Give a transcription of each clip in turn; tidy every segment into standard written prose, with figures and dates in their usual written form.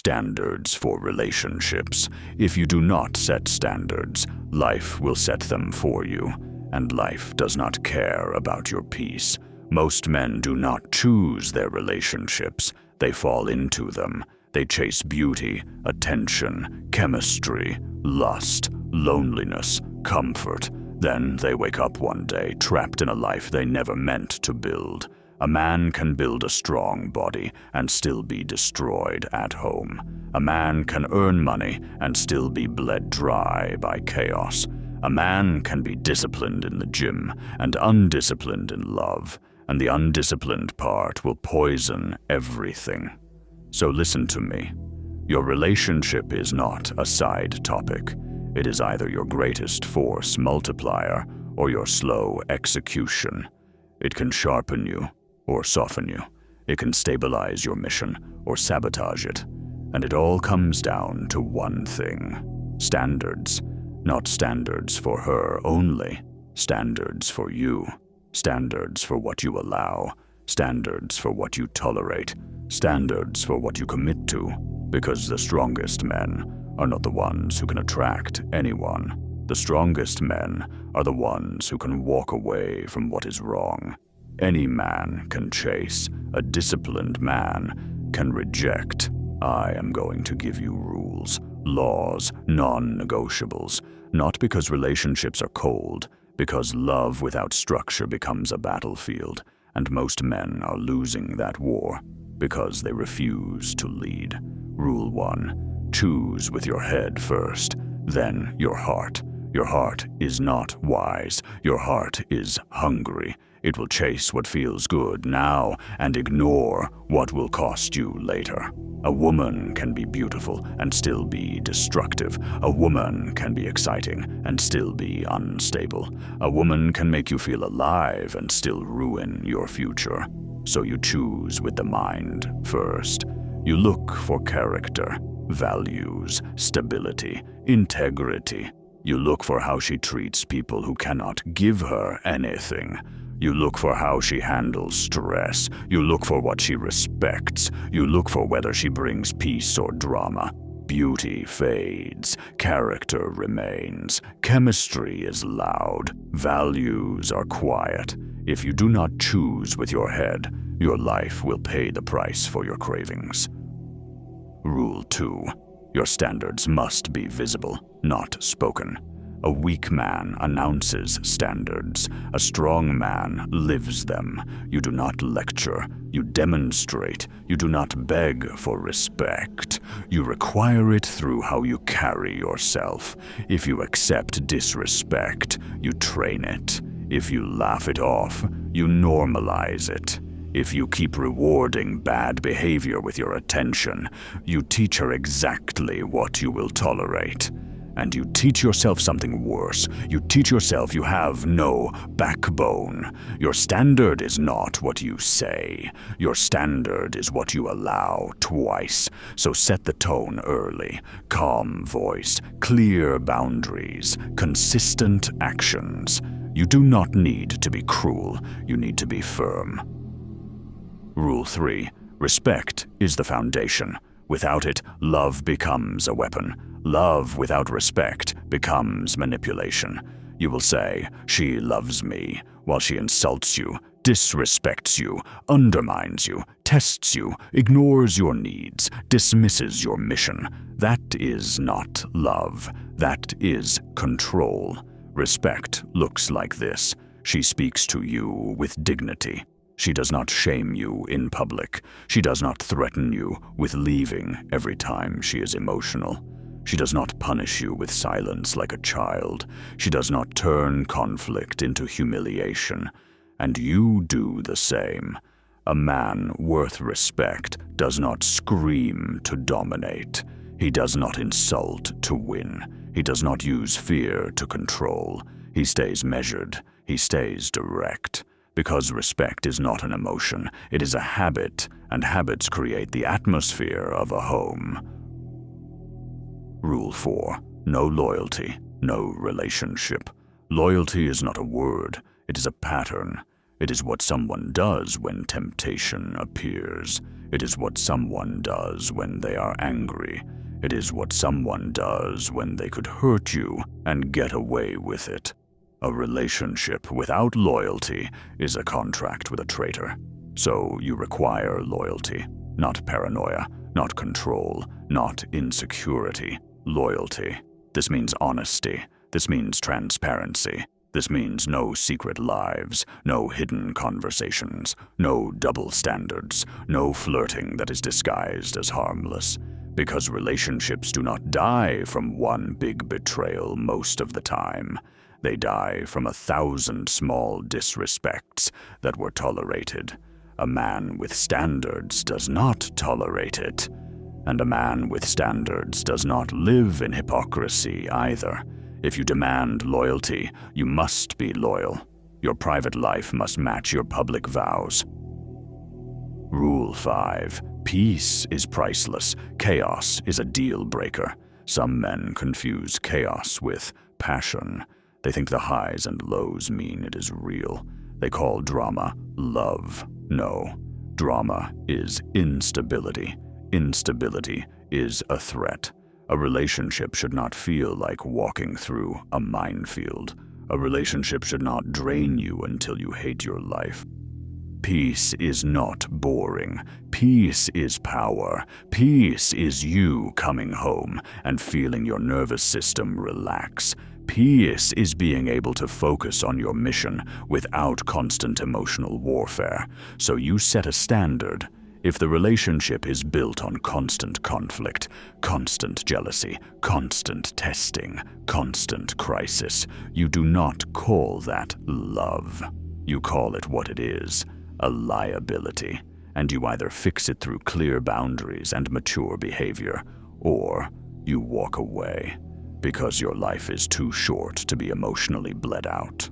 standards for relationships. If you do not set standards, life will set them for you, and life does not care about your peace. Most men do not choose their relationships, they fall into them. They chase beauty, attention, chemistry, lust, loneliness, comfort. Then they wake up one day trapped in a life they never meant to build. A man can build a strong body and still be destroyed at home. A man can earn money and still be bled dry by chaos. A man can be disciplined in the gym and undisciplined in love, and the undisciplined part will poison everything. So listen to me. Your relationship is not a side topic. It is either your greatest force multiplier or your slow execution. It can sharpen you or soften you. It can stabilize your mission or sabotage it. And it all comes down to one thing: standards. Not standards for her only. Standards for you. Standards for what you allow. Standards for what you tolerate. Standards for what you commit to. Because the strongest men are not the ones who can attract anyone. The strongest men are the ones who can walk away from what is wrong. Any man can chase. A disciplined man can reject. I am going to give you rules, laws, non-negotiables. Not because relationships are cold, because love without structure becomes a battlefield, and most men are losing that war because they refuse to lead. Rule 1. Choose with your head first, then your heart. Your heart is not wise. Your heart is hungry. It will chase what feels good now and ignore what will cost you later. A woman can be beautiful and still be destructive. A woman can be exciting and still be unstable. A woman can make you feel alive and still ruin your future. So you choose with the mind first. You look for character, values, stability, integrity. You look for how she treats people who cannot give her anything. You look for how she handles stress. You look for what she respects. You look for whether she brings peace or drama. Beauty fades. Character remains. Chemistry is loud. Values are quiet. If you do not choose with your head, your life will pay the price for your cravings. Rule 2. Your standards must be visible, not spoken. A weak man announces standards. A strong man lives them. You do not lecture. You demonstrate. You do not beg for respect. You require it through how you carry yourself. If you accept disrespect, you train it. If you laugh it off, you normalize it. If you keep rewarding bad behavior with your attention, you teach her exactly what you will tolerate. And you teach yourself something worse. You teach yourself you have no backbone. Your standard is not what you say. Your standard is what you allow twice. So set the tone early. Calm voice, clear boundaries, consistent actions. You do not need to be cruel. You need to be firm. Rule 3. Respect is the foundation. Without it, love becomes a weapon. Love without respect becomes manipulation. You will say, "She loves me," while she insults you, disrespects you, undermines you, tests you, ignores your needs, dismisses your mission. That is not love. That is control. Respect looks like this. She speaks to you with dignity. She does not shame you in public. She does not threaten you with leaving every time she is emotional. She does not punish you with silence like a child. She does not turn conflict into humiliation. And you do the same. A man worth respect does not scream to dominate. He does not insult to win. He does not use fear to control. He stays measured. He stays direct. Because respect is not an emotion, it is a habit, and habits create the atmosphere of a home. Rule 4. No loyalty, no relationship. Loyalty is not a word, it is a pattern. It is what someone does when temptation appears. It is what someone does when they are angry. It is what someone does when they could hurt you and get away with it. A relationship without loyalty is a contract with a traitor. So you require loyalty, not paranoia, not control, not insecurity. Loyalty. This means honesty. This means transparency. This means no secret lives, no hidden conversations, no double standards, no flirting that is disguised as harmless. Because relationships do not die from one big betrayal most of the time. They die from 1,000 small disrespects that were tolerated. A man with standards does not tolerate it. And a man with standards does not live in hypocrisy either. If you demand loyalty, you must be loyal. Your private life must match your public vows. Rule 5. Peace is priceless. Chaos is a deal breaker. Some men confuse chaos with passion. They think the highs and lows mean it is real. They call drama love. No, drama is instability. Instability is a threat. A relationship should not feel like walking through a minefield. A relationship should not drain you until you hate your life. Peace is not boring. Peace is power. Peace is you coming home and feeling your nervous system relax. Peace is being able to focus on your mission without constant emotional warfare. So you set a standard. If the relationship is built on constant conflict, constant jealousy, constant testing, constant crisis, you do not call that love. You call it what it is, a liability. And you either fix it through clear boundaries and mature behavior, or you walk away because your life is too short to be emotionally bled out.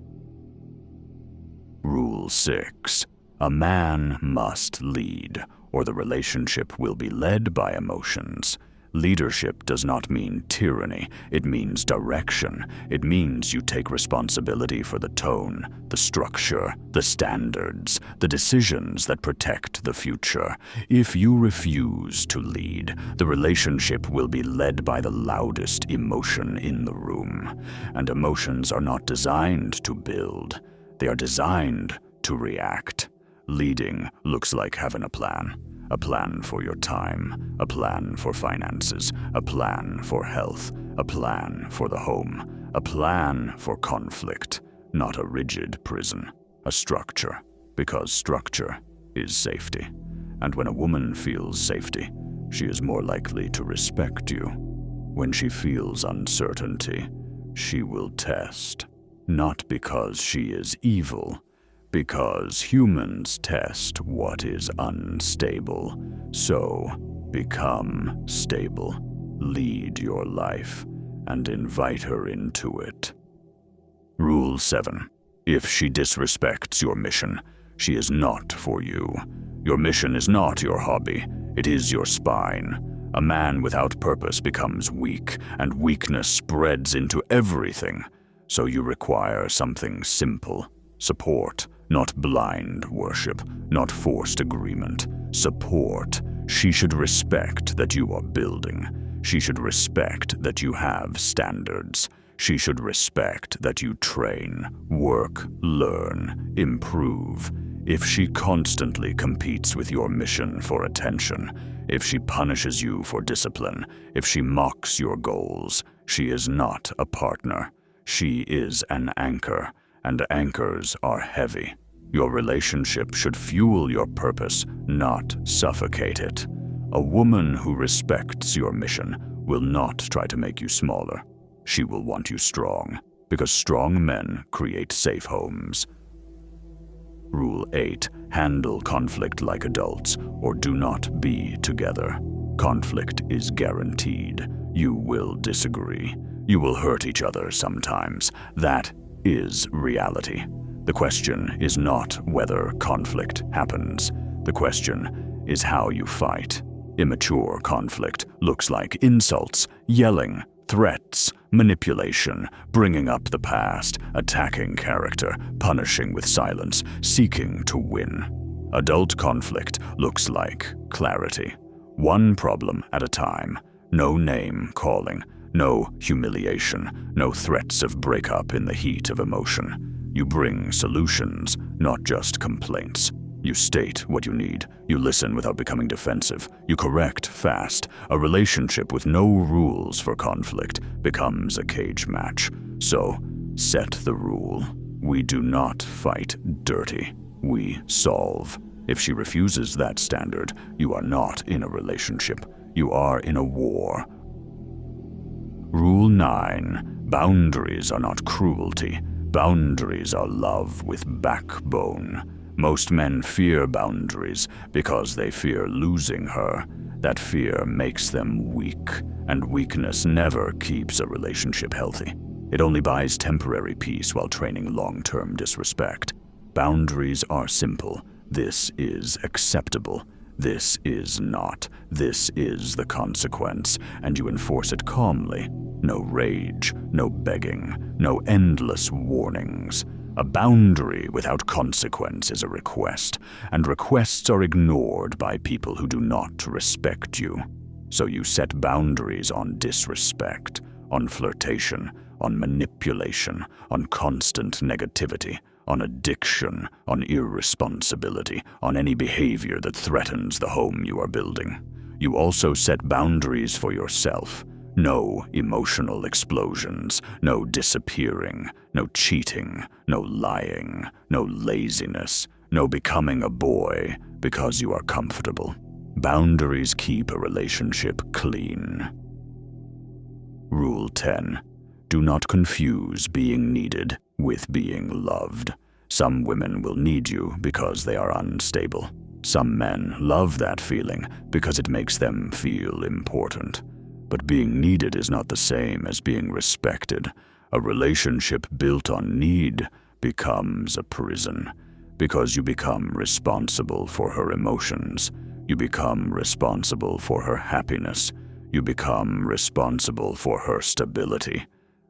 Rule 6. A man must lead, or the relationship will be led by emotions. Leadership does not mean tyranny. It means direction. It means you take responsibility for the tone, the structure, the standards, the decisions that protect the future. If you refuse to lead, the relationship will be led by the loudest emotion in the room. And emotions are not designed to build. They are designed to react. Leading looks like having a plan. A plan for your time, a plan for finances, a plan for health, a plan for the home, a plan for conflict, not a rigid prison, a structure, because structure is safety. And when a woman feels safety, she is more likely to respect you. When she feels uncertainty, she will test, not because she is evil, because humans test what is unstable. So, become stable, lead your life, and invite her into it. Rule 7. If she disrespects your mission, she is not for you. Your mission is not your hobby, it is your spine. A man without purpose becomes weak, and weakness spreads into everything. So you require something simple: support. Not blind worship, not forced agreement. Support. She should respect that you are building. She should respect that you have standards. She should respect that you train, work, learn, improve. If she constantly competes with your mission for attention, if she punishes you for discipline, if she mocks your goals, she is not a partner. She is an anchor. And anchors are heavy. Your relationship should fuel your purpose, not suffocate it. A woman who respects your mission will not try to make you smaller. She will want you strong, because strong men create safe homes. Rule 8. Handle conflict like adults, or do not be together. Conflict is guaranteed. You will disagree. You will hurt each other sometimes. That is reality. The question is not whether conflict happens. The question is how you fight. Immature conflict looks like insults, yelling, Threats, manipulation, bringing up the past, attacking character, punishing with silence, seeking to win. Adult conflict looks like clarity. One problem at a time. No name calling, no humiliation, no threats of breakup in the heat of emotion. You bring solutions, not just complaints. You state what you need. You listen without becoming defensive. You correct fast. A relationship with no rules for conflict becomes a cage match. So, set the rule. We do not fight dirty. We solve. If she refuses that standard, you are not in a relationship. You are in a war. Rule 9. Boundaries are not cruelty. Boundaries are love with backbone. Most men fear boundaries because they fear losing her. That fear makes them weak, and weakness never keeps a relationship healthy. It only buys temporary peace while training long-term disrespect. Boundaries are simple. This is acceptable. This is not. This is the consequence, and you enforce it calmly. No rage, no begging, no endless warnings. A boundary without consequence is a request, and requests are ignored by people who do not respect you. So you set boundaries on disrespect, on flirtation, on manipulation, on constant negativity, on addiction, on irresponsibility, on any behavior that threatens the home you are building. You also set boundaries for yourself. No emotional explosions, no disappearing, no cheating, no lying, no laziness, no becoming a boy because you are comfortable. Boundaries keep a relationship clean. Rule 10. Do not confuse being needed with being loved. Some women will need you because they are unstable. Some men love that feeling because it makes them feel important. But being needed is not the same as being respected. A relationship built on need becomes a prison, because you become responsible for her emotions. You become responsible for her happiness. You become responsible for her stability.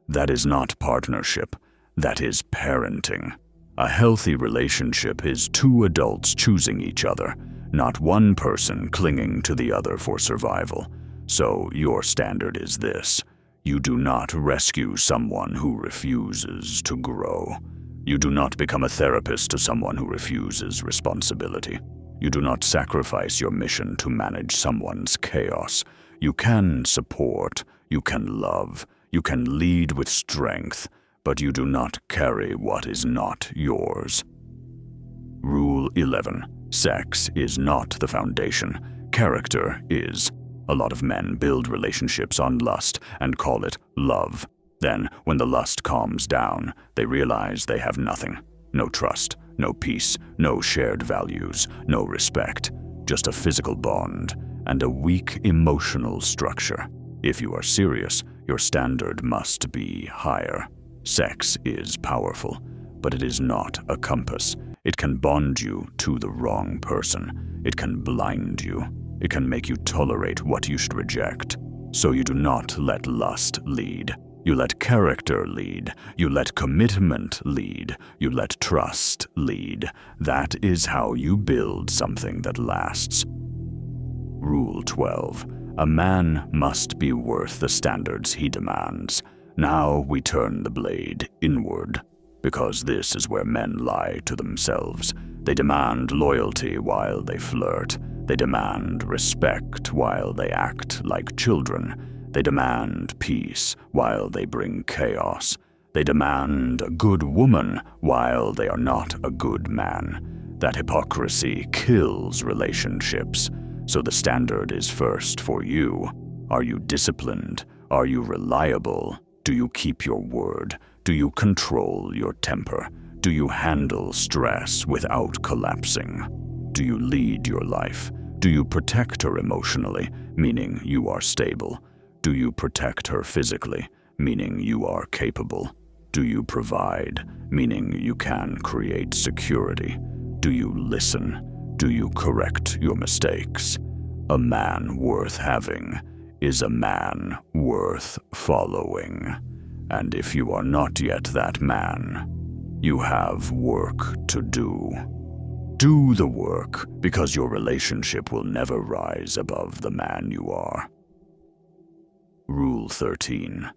That is not partnership. That is parenting. A healthy relationship is two adults choosing each other, not one person clinging to the other for survival. So your standard is this: you do not rescue someone who refuses to grow. You do not become a therapist to someone who refuses responsibility. You do not sacrifice your mission to manage someone's chaos. You can support, you can love, you can lead with strength, but you do not carry what is not yours. Rule 11. Sex is not the foundation. Character is. A lot of men build relationships on lust and call it love. Then, when the lust calms down, they realize they have nothing. No trust, no peace, no shared values, no respect. Just a physical bond and a weak emotional structure. If you are serious, your standard must be higher. Sex is powerful, but it is not a compass. It can bond you to the wrong person. It can blind you. It can make you tolerate what you should reject. So you do not let lust lead. You let character lead. You let commitment lead. You let trust lead. That is how you build something that lasts. Rule 12. A man must be worth the standards he demands. Now we turn the blade inward, because this is where men lie to themselves. They demand loyalty while they flirt. They demand respect while they act like children. They demand peace while they bring chaos. They demand a good woman while they are not a good man. That hypocrisy kills relationships. So the standard is first for you. Are you disciplined? Are you reliable? Do you keep your word? Do you control your temper? Do you handle stress without collapsing? Do you lead your life? Do you protect her emotionally, meaning you are stable? Do you protect her physically, meaning you are capable? Do you provide, meaning you can create security? Do you listen? Do you correct your mistakes? A man worth having is a man worth following. And if you are not yet that man, you have work to do. Do the work, because your relationship will never rise above the man you are. Rule 13.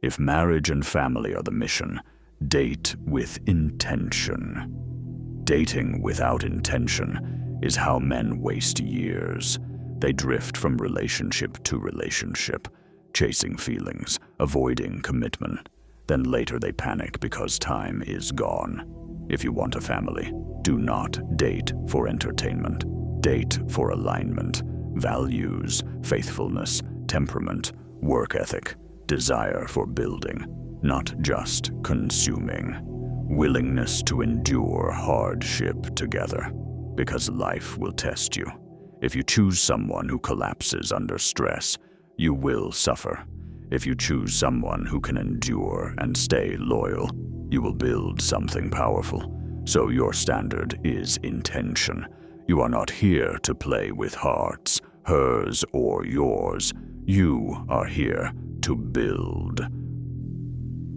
If marriage and family are the mission, date with intention. Dating without intention is how men waste years. They drift from relationship to relationship, chasing feelings, avoiding commitment. Then later they panic because time is gone. If you want a family, do not date for entertainment. Date for alignment, values, faithfulness, temperament, work ethic, desire for building, not just consuming. Willingness to endure hardship together, because life will test you. If you choose someone who collapses under stress, you will suffer. If you choose someone who can endure and stay loyal, you will build something powerful. So your standard is intention. You are not here to play with hearts, hers or yours. You are here to build.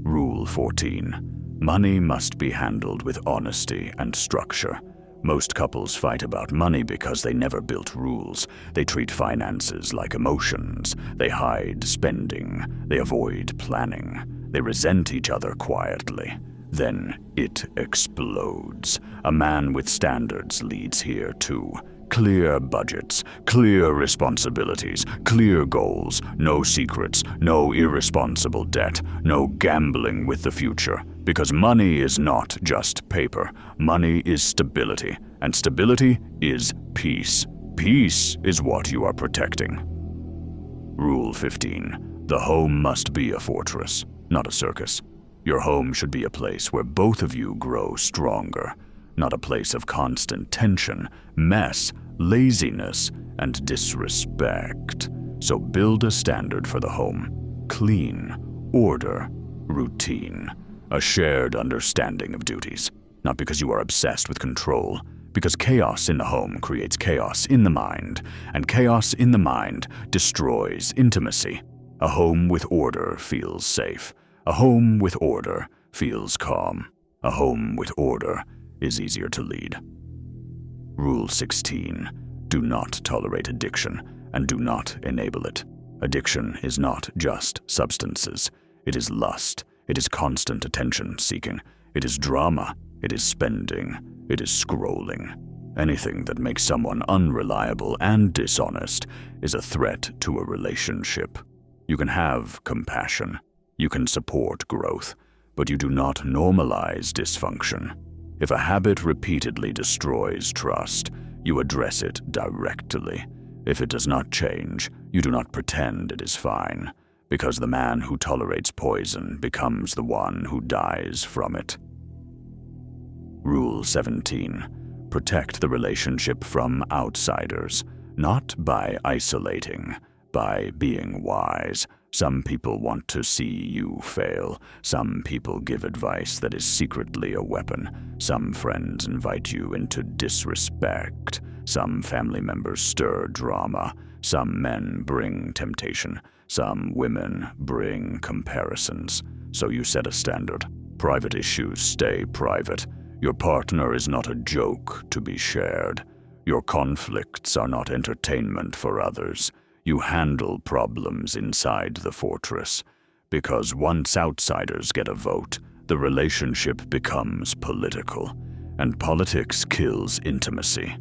Rule 14. Money must be handled with honesty and structure. Most couples fight about money because they never built rules. They treat finances like emotions. They hide spending. They avoid planning. They resent each other quietly. Then it explodes. A man with standards leads here too. Clear budgets, clear responsibilities, clear goals, no secrets, no irresponsible debt, no gambling with the future. Because money is not just paper. Money is stability, and stability is peace. Peace is what you are protecting. Rule 15. The home must be a fortress, not a circus. Your home should be a place where both of you grow stronger, not a place of constant tension, mess, laziness, and disrespect. So build a standard for the home. Clean, order, routine. A shared understanding of duties. Not because you are obsessed with control, because chaos in the home creates chaos in the mind, and chaos in the mind destroys intimacy. A home with order feels safe. A home with order feels calm. A home with order is easier to lead. Rule 16. Do not tolerate addiction, and do not enable it. Addiction is not just substances. It is lust. It is constant attention-seeking. It is drama. It is spending. It is scrolling. Anything that makes someone unreliable and dishonest is a threat to a relationship. You can have compassion. You can support growth, but you do not normalize dysfunction. If a habit repeatedly destroys trust, you address it directly. If it does not change, you do not pretend it is fine, because the man who tolerates poison becomes the one who dies from it. Rule 17. Protect the relationship from outsiders, not by isolating, by being wise. Some people want to see you fail. Some people give advice that is secretly a weapon. Some friends invite you into disrespect. Some family members stir drama. Some men bring temptation. Some women bring comparisons. So you set a standard. Private issues stay private. Your partner is not a joke to be shared. Your conflicts are not entertainment for others. You handle problems inside the fortress, because once outsiders get a vote, the relationship becomes political, and politics kills intimacy.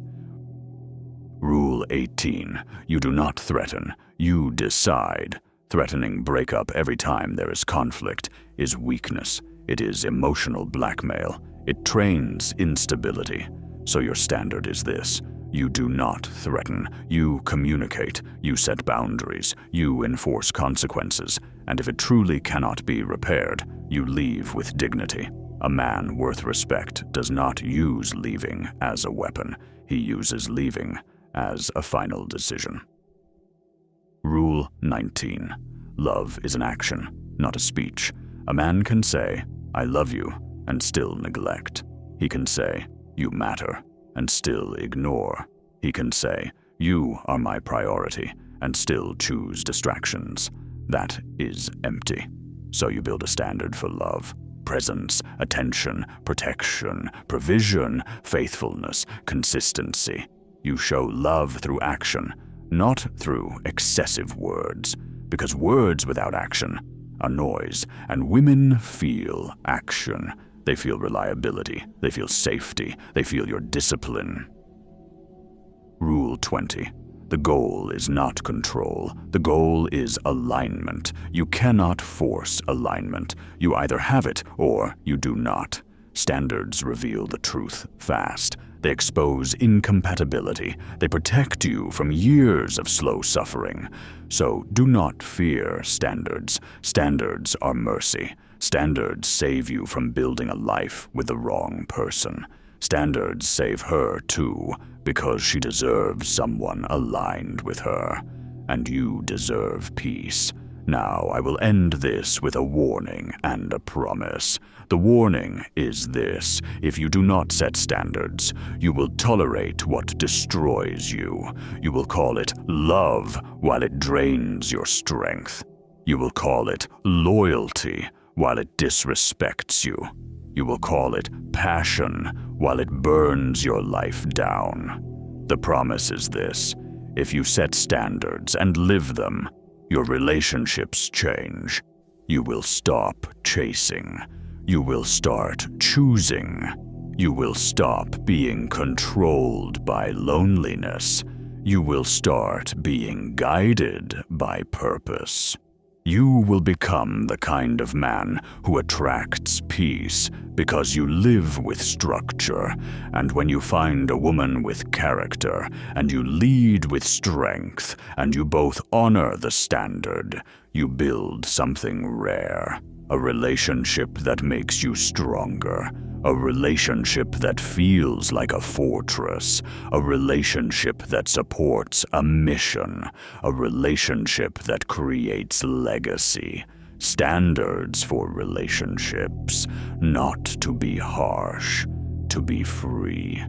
Rule 18. You do not threaten, you decide. Threatening breakup every time there is conflict is weakness. It is emotional blackmail. It trains instability. So your standard is this. You do not threaten. You communicate. You set boundaries. You enforce consequences. And if it truly cannot be repaired, you leave with dignity. A man worth respect does not use leaving as a weapon. He uses leaving as a final decision. Rule 19. Love is an action, not a speech. A man can say, "I love you," and still neglect. He can say, "You matter," and still ignore. He can say, "You are my priority," and still choose distractions. That is empty. So you build a standard for love. Presence, attention, protection, provision, faithfulness, consistency. You show love through action, not through excessive words, because words without action are noise, and women feel action. They feel reliability, they feel safety, they feel your discipline. Rule 20. The goal is not control. The goal is alignment. You cannot force alignment. You either have it or you do not. Standards reveal the truth fast. They expose incompatibility. They protect you from years of slow suffering. So do not fear standards. Standards are mercy. Standards save you from building a life with the wrong person. Standards save her too, because she deserves someone aligned with her. And you deserve peace. Now I will end this with a warning and a promise. The warning is this: if you do not set standards, you will tolerate what destroys you. You will call it love while it drains your strength. You will call it loyalty while it disrespects you. You will call it passion while it burns your life down. The promise is this: if you set standards and live them, your relationships change. You will stop chasing. You will start choosing. You will stop being controlled by loneliness. You will start being guided by purpose. You will become the kind of man who attracts peace because you live with structure, and when you find a woman with character, and you lead with strength, and you both honor the standard, you build something rare. A relationship that makes you stronger. A relationship that feels like a fortress. A relationship that supports a mission. A relationship that creates legacy. Standards for relationships, not to be harsh, to be free.